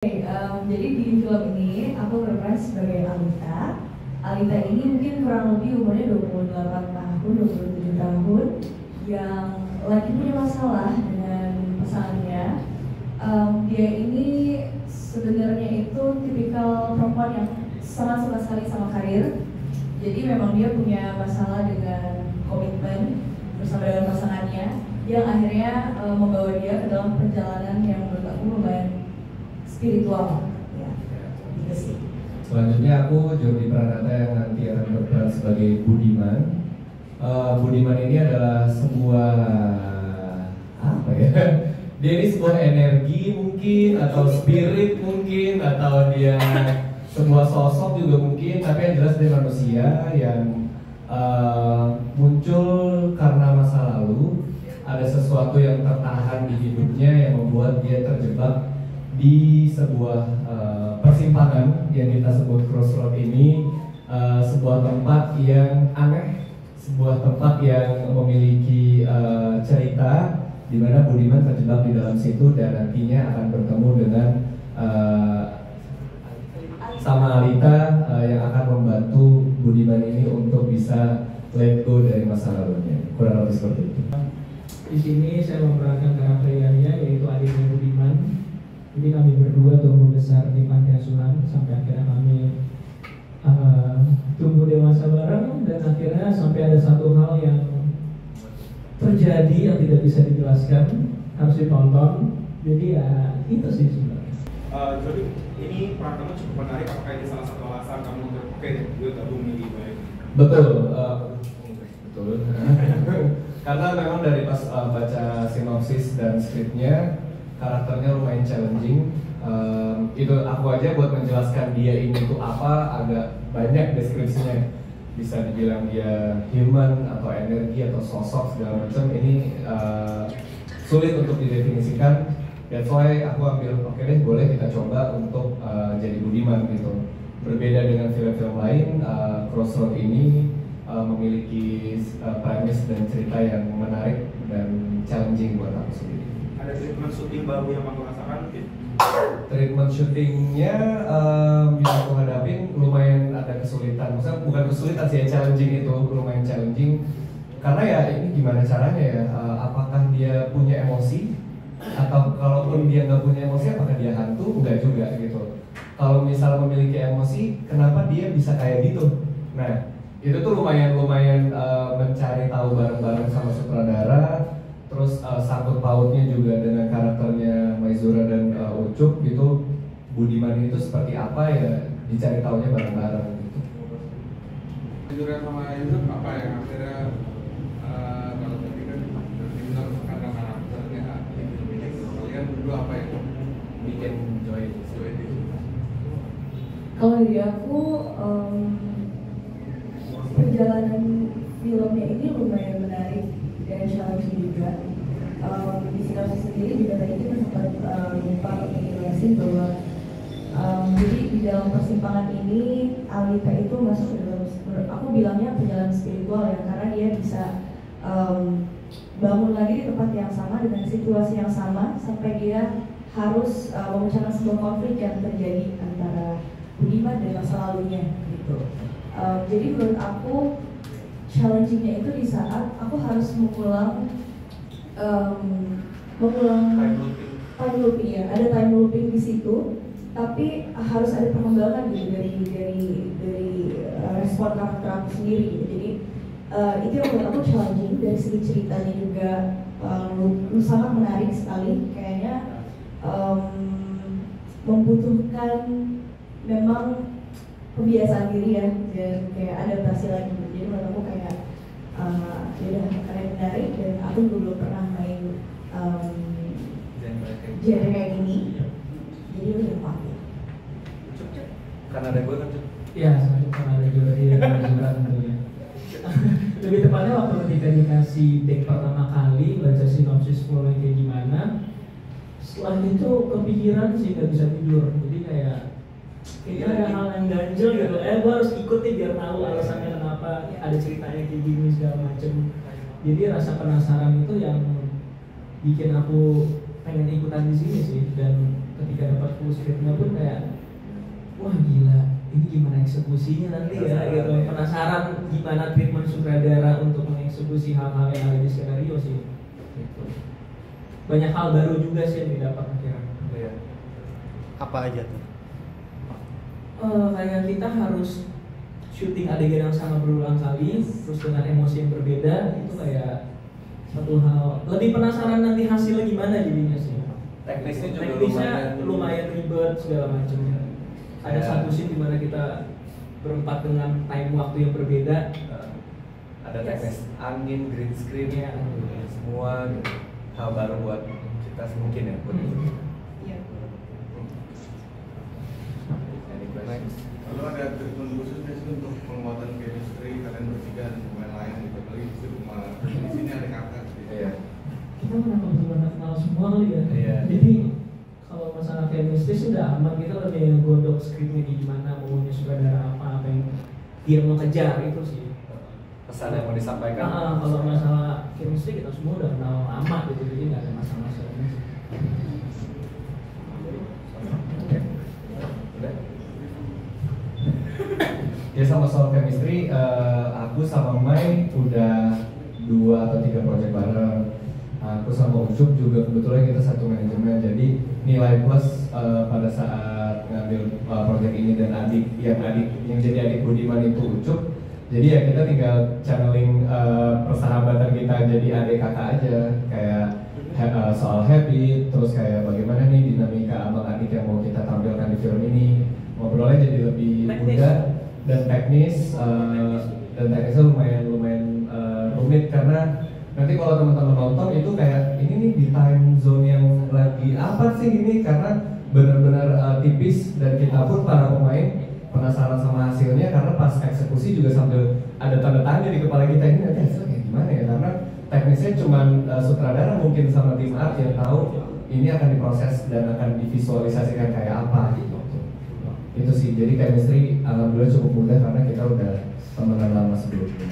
Jadi di film ini aku berperan sebagai Alita. Alita ini mungkin kurang lebih umurnya 28 tahun, 27 tahun, yang lagi punya masalah dengan pasangannya. Dia ini sebenarnya itu tipikal perempuan yang sangat suka sekali sama karir. Jadi memang dia punya masalah dengan komitmen bersama dengan pasangannya, yang akhirnya membawa dia ke dalam perjalanan yang menurut aku lumayan spiritual, ya, gitu sih. Selanjutnya aku Jordi Pranata yang nanti akan berperan sebagai Budiman. Budiman ini adalah sebuah apa ya? Dia ini sebuah energi mungkin, atau spirit mungkin, atau dia sebuah sosok juga mungkin. Tapi yang jelas dia manusia yang muncul karena masa lalu. Ada sesuatu yang tertahan di hidupnya yang membuat dia terjebak di sebuah persimpangan yang kita sebut crossroad ini, sebuah tempat yang aneh, sebuah tempat yang memiliki cerita di mana Budiman terjebak di dalam situ dan nantinya akan bertemu dengan sama Alita yang akan membantu Budiman ini untuk bisa let go dari masa lalunya. Kurang lebih seperti itu. Di sini saya memerankan karakter Yaya, yaitu adiknya Budiman. Jadi kami berdua tumbuh besar di panti asuhan sampai akhirnya kami tumbuh dewasa bareng, dan akhirnya sampai ada satu hal yang terjadi yang tidak bisa dijelaskan, harus ditonton. Jadi ya itu sih sebenarnya. Jadi ini peran kamu cukup menarik. Apakah ini salah satu alasan kamu untuk gue gabung di baik? Betul, betul. Karena memang dari pas baca sinopsis dan skripnya, karakternya lumayan challenging. Itu aku aja buat menjelaskan dia ini tuh apa agak banyak deskripsinya. Bisa dibilang dia human atau energi atau sosok segala macam. Ini sulit untuk didefinisikan. That's why aku ambil oke deh, boleh kita coba untuk jadi Budiman gitu. Berbeda dengan film-film lain, Crossroad ini memiliki premis dan cerita yang menarik dan challenging buat aku sendiri. Ada treatment syuting baru yang kamu rasakan mungkin? Treatment syutingnya yang aku hadapin lumayan ada kesulitan. Maksudnya bukan kesulitan sih, challenging itu lumayan challenging. Karena ya ini gimana caranya ya? Apakah dia punya emosi? Atau kalaupun dia nggak punya emosi, apakah dia hantu? Enggak juga gitu. Kalau misalnya memiliki emosi, kenapa dia bisa kayak gitu? Nah, itu tuh lumayan mencari tahu bareng-bareng sama sutradara. Terus sangkut pautnya juga dengan karakternya Maizura dan Ucup gitu. Budiman itu seperti apa ya, dicari tahunya bareng-bareng gitu. Maizura sama Yusuf apa yang akhirnya kalau tadi kan dibilang karena karakternya kalian berdua apa yang Bikin joy itu? Kalau dari aku, perjalanan filmnya ini lumayan menarik dan challenging juga. Di sinopsis sendiri juga tadi kita sempat lupa menjelaskan bahwa jadi di dalam persimpangan ini Alita itu masuk ke dalam, aku bilangnya perjalanan spiritual ya, karena dia bisa bangun lagi di tempat yang sama dengan situasi yang sama sampai dia harus memecahkan sebuah konflik yang terjadi antara Budiman dan masa lalunya gitu. Jadi menurut aku challengingnya itu di saat aku harus mengulang time looping ya, ada time looping di situ, tapi harus ada pengembangan gitu dari respon karakter aku sendiri gitu. Jadi itu yang menurut aku challenging. Dari segi ceritanya juga sangat menarik sekali, kayaknya membutuhkan memang kebiasaan diri ya, dan kayak adaptasi lagi. Jadi menurut aku kayak ya udah keren, menarik, dan aku belum pernah main genre kayak gini, jadi udah pasti. Karena ada gue kan. Ya, karena ada Jordi dan Maizura tentunya. Lebih tepatnya waktu ketika dikasih deck pertama kali, baca sinopsis fullnya kayak gimana, setelah itu kepikiran sih gak bisa tidur. Jadi kayak ada hal yang ganjel gitu. Gue harus ikut nih biar tahu alasannya kenapa ada ceritanya kayak gini segala macem. Jadi rasa penasaran itu yang bikin aku pengen ikutan di sini sih. Dan ketika dapat full scriptnya pun kayak wah gila, ini gimana eksekusinya nanti ya gitu. Penasaran gimana treatment sutradara untuk mengeksekusi hal-hal yang ada di skenario sih gitu. Banyak hal baru juga sih yang didapat akhirnya. Iya. Apa aja tuh? Kayak kita harus syuting adegan yang sama berulang kali terus dengan emosi yang berbeda, itu kayak satu hal. Lebih penasaran nanti hasilnya gimana jadinya sih. Teknisnya lumayan ribet segala macam. Ada satu scene dimana kita berempat dengan time waktu yang berbeda. Ada teknis angin, green screen, Iya. semua gitu. Hal baru buat kita mungkin ya. Iya. Lalu ada treatment khusus nggak sih untuk penguatan chemistry kalian bertiga dan pemain lain gitu? Apalagi di sini ada kakak. Gitu. Iya. Kita mana benar-benar kenal semua kali ya. Iya. Jadi kalau masalah chemistry sudah aman, kita lebih godok skripnya gimana, maunya sutradara apa yang dia mau kejar itu sih. Pesan yang mau disampaikan. Kalau masalah chemistry kita semua udah kenal lama gitu, jadi nggak ada masalah-masalah. Udah. Ya sama soal chemistry, aku sama Mai udah 2 atau 3 project bareng. Aku sama Ucup juga kebetulan kita satu manajemen, jadi nilai plus pada saat ngambil project ini dan adik yang jadi adik Budiman itu Ucup. Jadi ya kita tinggal channeling persahabatan kita jadi adik kakak aja, kayak soal habit, terus kayak bagaimana nih dinamika abang adik yang mau kita tampilkan di film ini. Ngobrolnya jadi lebih mudah dan teknis, dan teknisnya lumayan rumit karena nanti kalau teman-teman nonton itu kayak ini nih di time zone yang lagi apa sih ini, karena benar-benar tipis dan kita pun para pemain penasaran sama hasilnya karena pas eksekusi juga sambil ada tanda tanya di kepala kita, ini nanti hasilnya kayak gimana ya, karena teknisnya cuman sutradara mungkin sama tim art yang tahu ini akan diproses dan akan divisualisasikan kayak apa gitu. Itu sih, jadi chemistry alhamdulillah cukup mudah karena kita udah temenan lama sebelumnya.